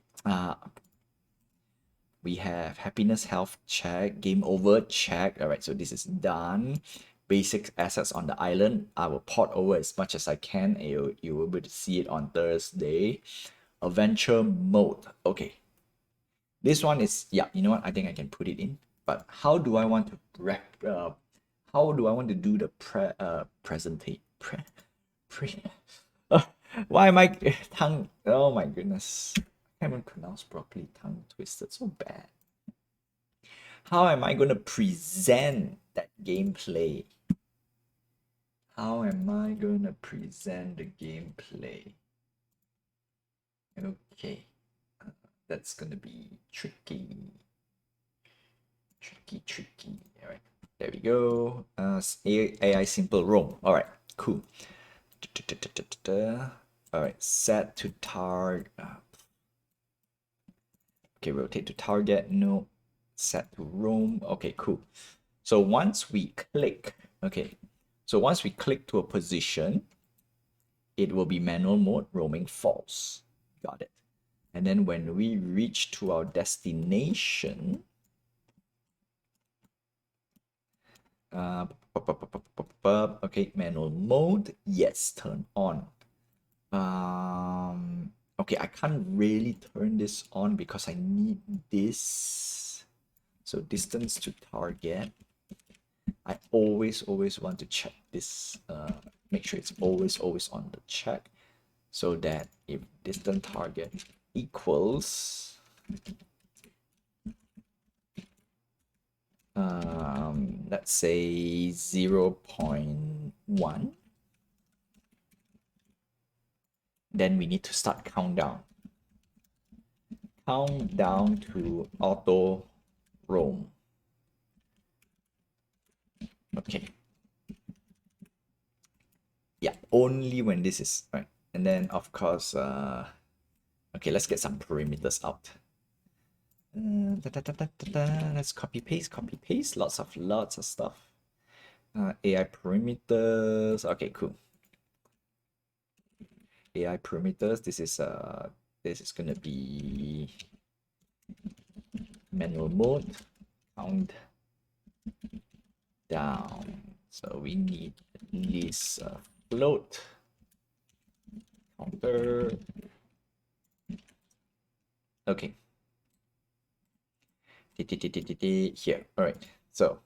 Speaker 1: We have happiness, health check, game over check. All right, so this is done. Basic assets on the island. I will port over as much as I can. You will be able to see it on Thursday. Adventure mode. Okay. This one is, yeah, you know what? I think I can put it in. But how do I want to how do I want to do the presentate? Why am I tongue? Oh my goodness. I can't even pronounce properly. Tongue twisted. So bad. How am I going to present that gameplay? How am I going to present the gameplay? Okay. That's going to be tricky. Tricky. All right. There we go. AI simple roam. All right. Cool. All right. Set to target. Okay. Rotate to target. No. Set to roam. Okay. Cool. So once we click, okay. So once we click to a position, it will be manual mode, roaming false. Got it. And then when we reach to our destination, okay, manual mode, yes, turn on. Okay, I can't really turn this on because I need this. So distance to target. I always want to check this, make sure it's always on the check, so that if distant target equals let's say 0.1, then we need to start countdown to auto roam. Okay. Yeah, only when this is right. And then of course, okay, let's get some parameters out. Let's copy paste. Lots of stuff. AI parameters. Okay, cool. AI parameters. This is gonna be manual mode. Count down. So we need at least float counter. Okay. Here. All right. So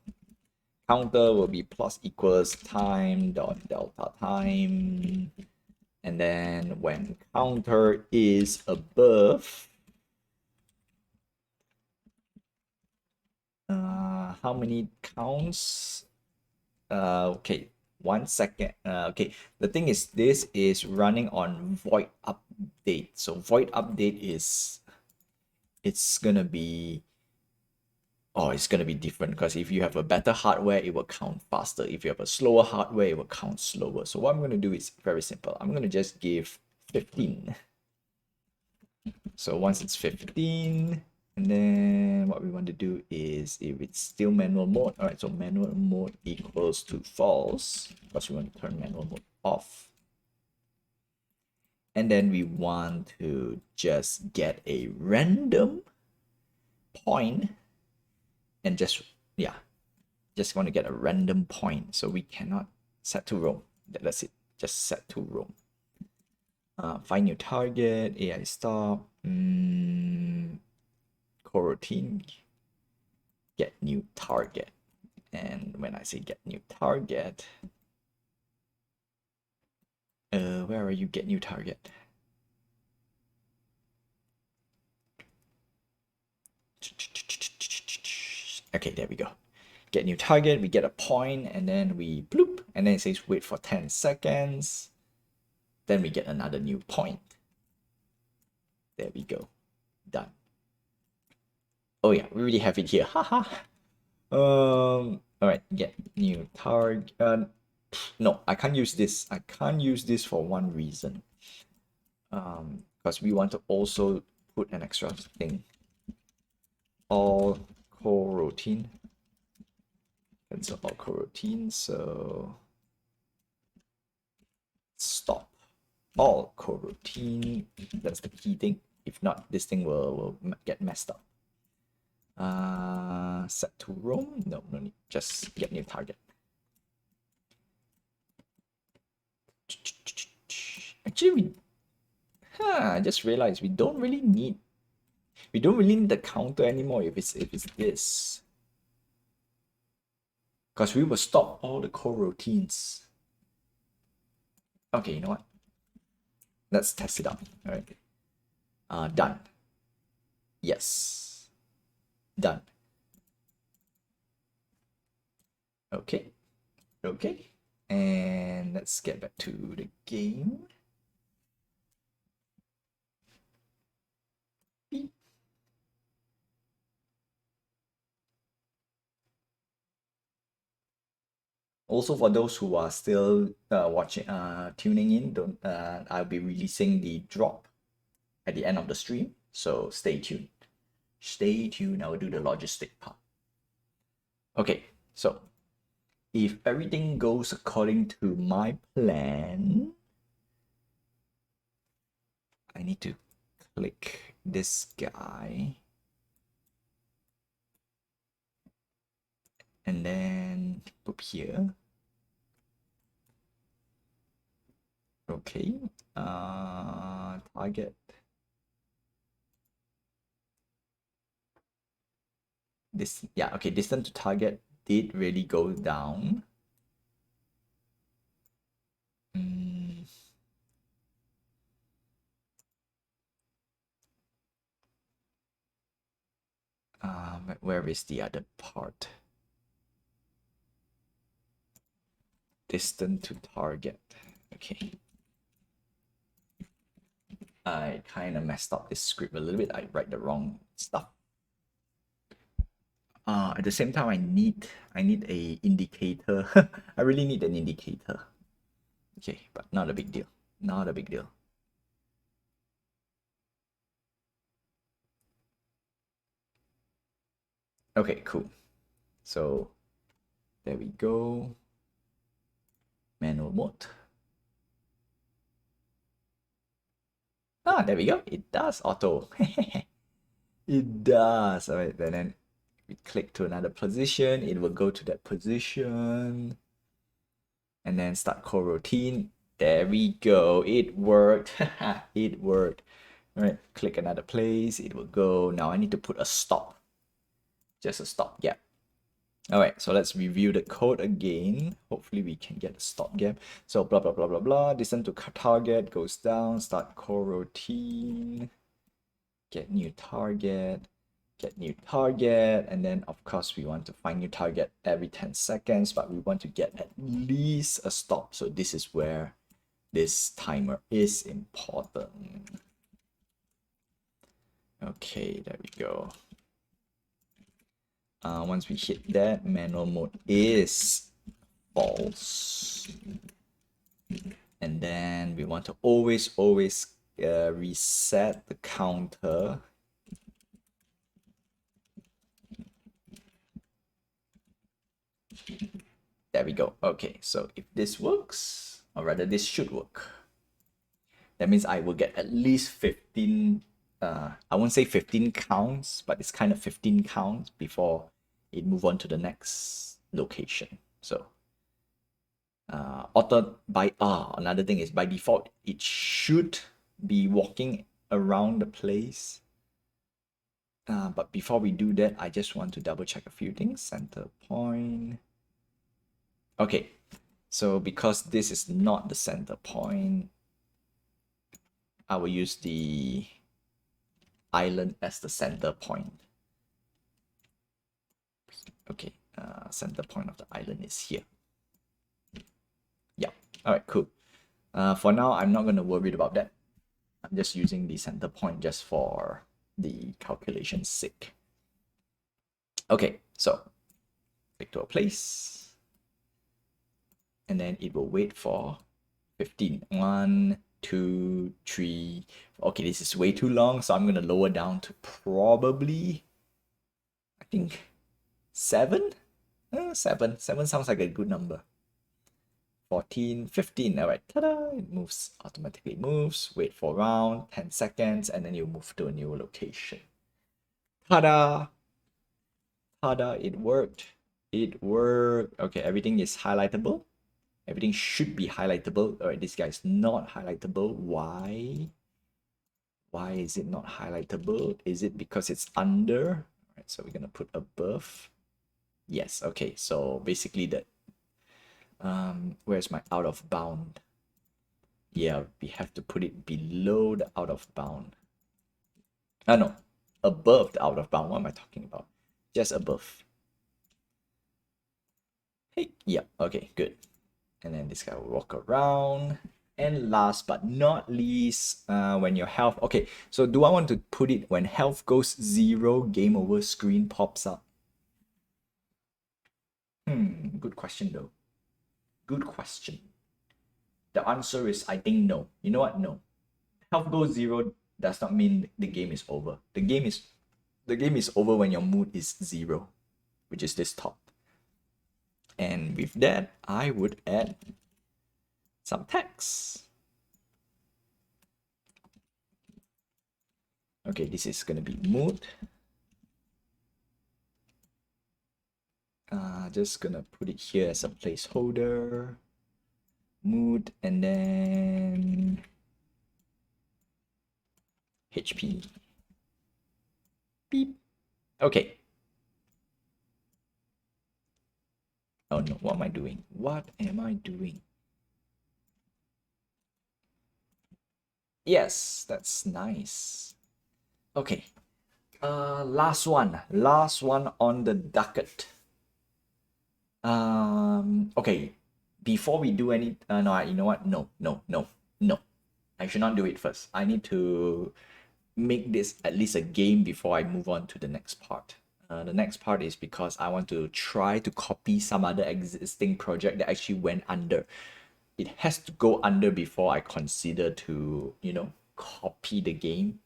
Speaker 1: counter will be plus equals time dot delta time, and then when counter is above how many counts, okay, 1 second. Okay, the thing is, this is running on void update. So void update is, it's gonna be, oh, it's gonna be different, because if you have a better hardware, it will count faster. If you have a slower hardware, it will count slower. So what I'm gonna do is very simple. I'm gonna just give 15. So once it's 15, and then what we want to do is, if it's still manual mode, all right, so manual mode equals to false, because we want to turn manual mode off. And then we want to just get a random point, and just, yeah, just want to get a random point. So we cannot set to roam. That's it, just set to roam. Find new target, AI stop, coroutine. get new target. And when I say get new target, where are you? Get new target. Okay, there we go. Get new target, we get a point, and then we bloop, and then it says wait for 10 seconds. Then we get another new point. There we go. Done. Oh yeah, we already have it here. Haha. All right, get new target. No, I can't use this. I can't use this for one reason. Because we want to also put an extra thing. All coroutine. Cancel all coroutine. So stop all coroutine. That's the key thing. If not, this thing will get messed up. Set to roam. No need. Just get new target. Actually, I just realized we don't really need the counter anymore if it's this. Because we will stop all the coroutines. Okay, you know what? Let's test it out. All right. Done. Yes. Done. Okay. Okay. And let's get back to the game. Also, for those who are still tuning in, I'll be releasing the drop at the end of the stream, so stay tuned. Stay tuned. I will do the logistic part. Okay, so if everything goes according to my plan, I need to click this guy. And then up here. Okay. Target. This, yeah, okay, distance to target did really go down. Where is the other part? Distance to target. Okay. I kind of messed up this script a little bit. I write the wrong stuff. At the same time, I need a indicator. I really need an indicator. Okay, but not a big deal. Not a big deal. Okay, cool. So there we go. Manual mode. There we go. It does auto. It does. All right, then we click to another position. It will go to that position. And then start coroutine. There we go. It worked. It worked. All right, click another place. It will go. Now I need to put a stop. Just a stop gap. All right, so let's review the code again. Hopefully we can get a stop gap. So blah, blah, blah, blah, blah. Distance to target goes down. Start coroutine. Get new target. Get new target. And then, of course, we want to find new target every 10 seconds, but we want to get at least a stop. So this is where this timer is important. Okay, there we go. Once we hit that, manual mode is false. And then we want to always reset the counter. There we go. Okay, so if this works, or rather this should work, that means I will get at least 15, I won't say 15 counts, but it's kind of 15 counts before it move on to the next location. So another thing is by default, it should be walking around the place But before we do that, I just want to double check a few things. Center point. Okay, so because this is not the center point, I will use the island as the center point. Okay, center point of the island is here. Yeah, all right, cool. For now, I'm not going to worry about that. I'm just using the center point just for the calculation's sake. Okay, so click to a place. And then it will wait for 15. 1, 2, 3. Okay, this is way too long, so I'm going to lower down to probably, I think, 7? 7. 7 sounds like a good number. 14, 15. All right, ta-da! It moves, automatically moves. Wait for around 10 seconds, and then you move to a new location. Ta-da! Ta-da! It worked. It worked. Okay, everything is highlightable. Everything should be highlightable. All right, this guy is not highlightable. Why? Why is it not highlightable? Is it because it's under? All right, so we're gonna put above. Yes. Okay. So basically that. Where's my out of bound? Yeah, we have to put it below the out of bound. No, above the out of bound. What am I talking about? Just above. Hey, yeah. Okay, good. And then this guy will walk around. And last but not least, when your health... Okay, so do I want to put it when health goes 0, game over screen pops up? Good question though. Good question. The answer is, I think no. You know what? No. Health goes 0 does not mean the game is over. The game is over when your mood is 0, which is this top. And with that, I would add some text. Okay, this is gonna be mood. Just gonna put it here as a placeholder. Mood, and then HP. Beep. Okay. Oh no, what am I doing? What am I doing? Yes, that's nice. Okay. Last one on the docket. Okay. Before we do any, no, you know what? No. I should not do it first. I need to make this at least a game before I move on to the next part. The next part is because I want to try to copy some other existing project that actually went under. It has to go under before I consider to, copy the game.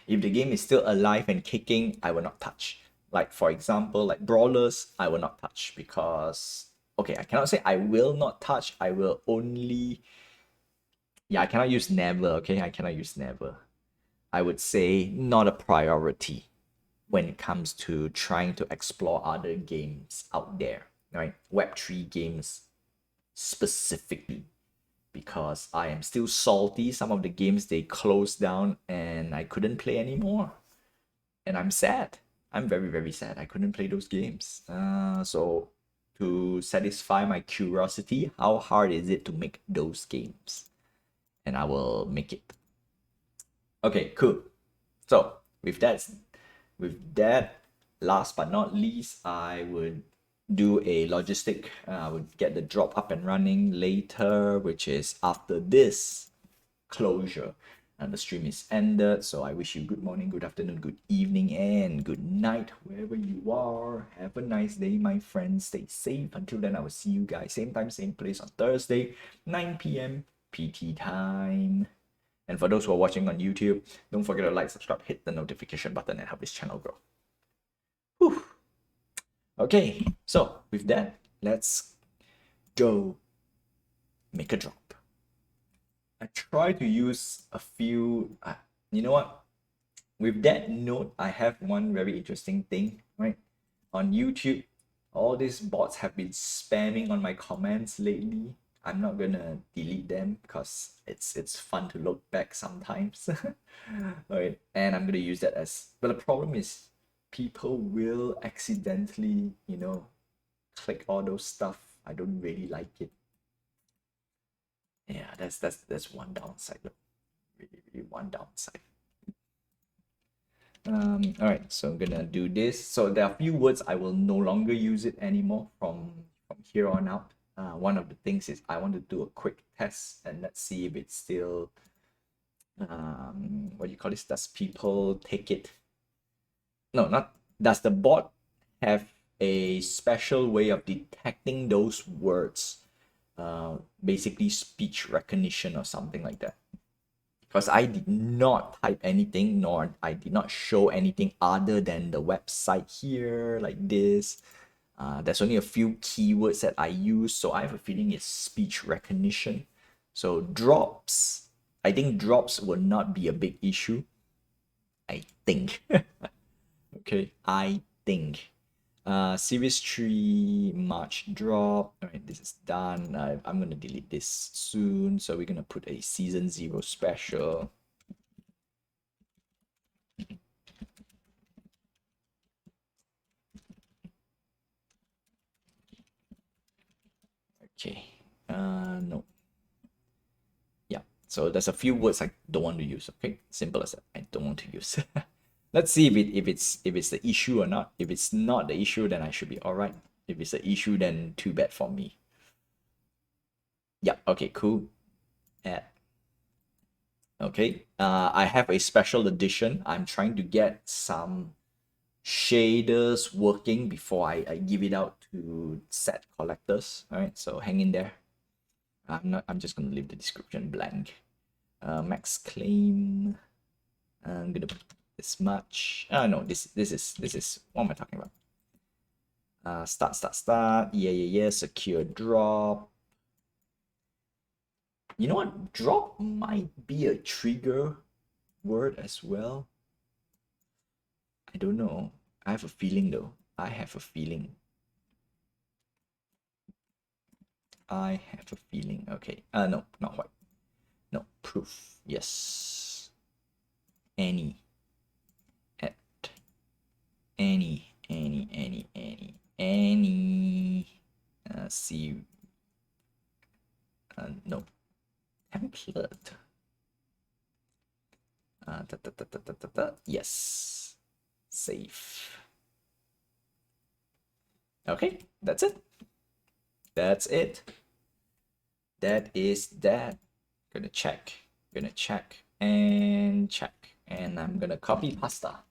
Speaker 1: If the game is still alive and kicking, I will not touch. Like, for example, like Brawlers, I will not touch because, okay, I cannot say I will not touch. I will only, yeah, I cannot use never, okay? I cannot use never. I would say not a priority when it comes to trying to explore other games out there, right? Web3 games specifically, because I am still salty. Some of the games they closed down and I couldn't play anymore. And I'm sad. I'm very, very sad. I couldn't play those games. So to satisfy my curiosity, how hard is it to make those games? And I will make it. Okay, cool. So with that, last but not least, I would do a logistic. I would get the drop up and running later, which is after this closure. And the stream is ended. So I wish you good morning, good afternoon, good evening, and good night wherever you are. Have a nice day, my friends. Stay safe. Until then, I will see you guys same time, same place on Thursday, 9 p.m. PT time. And for those who are watching on YouTube, don't forget to like, subscribe, hit the notification button, and help this channel grow. Whew. Okay, so with that, let's go make a drop. I try to use a few, you know what? With that note, I have one very interesting thing, right? On YouTube, all these bots have been spamming on my comments lately. I'm not gonna delete them because it's fun to look back sometimes. Alright, and I'm gonna use that as, but the problem is people will accidentally, click all those stuff. I don't really like it. Yeah, that's one downside though. Really, really one downside. All right, so I'm gonna do this. So there are a few words I will no longer use it anymore from here on out. One of the things is I want to do a quick test and let's see if it's still what do you call this? Does people take it? No, not does the bot have a special way of detecting those words? Basically speech recognition or something like that. Because I did not type anything, nor I did not show anything other than the website here, like this. There's only a few keywords that I use, so I have a feeling it's speech recognition. So drops, I think drops will not be a big issue. I think. Okay, I think. Series 3 March drop. All right, this is done. I'm gonna delete this soon, so we're gonna put a season 0 special. Okay, no. Yeah, so there's a few words I don't want to use. Okay, simple as that. I don't want to use. Let's see if it's the issue or not. If it's not the issue, then I should be all right. If it's the issue, then too bad for me. Yeah. Okay. Cool. Add. Okay. I have a special edition. I'm trying to get some shaders working before I give it out to set collectors. All right. So hang in there. I'm just gonna leave the description blank. Max claim. I'm gonna put this much. No, this is what am I talking about? Start. Yeah. Secure drop. You know what? Drop might be a trigger word as well. I don't know. I have a feeling though. I have a feeling. Okay. No, not white. No, proof. Yes. Any. At. Any. See. No. Template. Yes. Save. Okay, that's it. That is that. Gonna check and check. And I'm gonna copy pasta.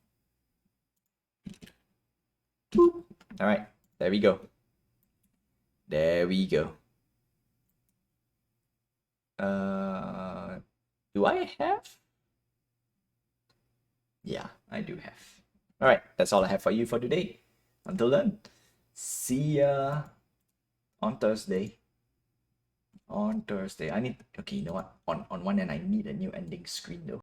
Speaker 1: Boop. All right, there we go. Do I have? Yeah, I do have. All right, that's all I have for you for today. Until then, see ya on Thursday. I need, okay, you know what? On one end, I need a new ending screen though.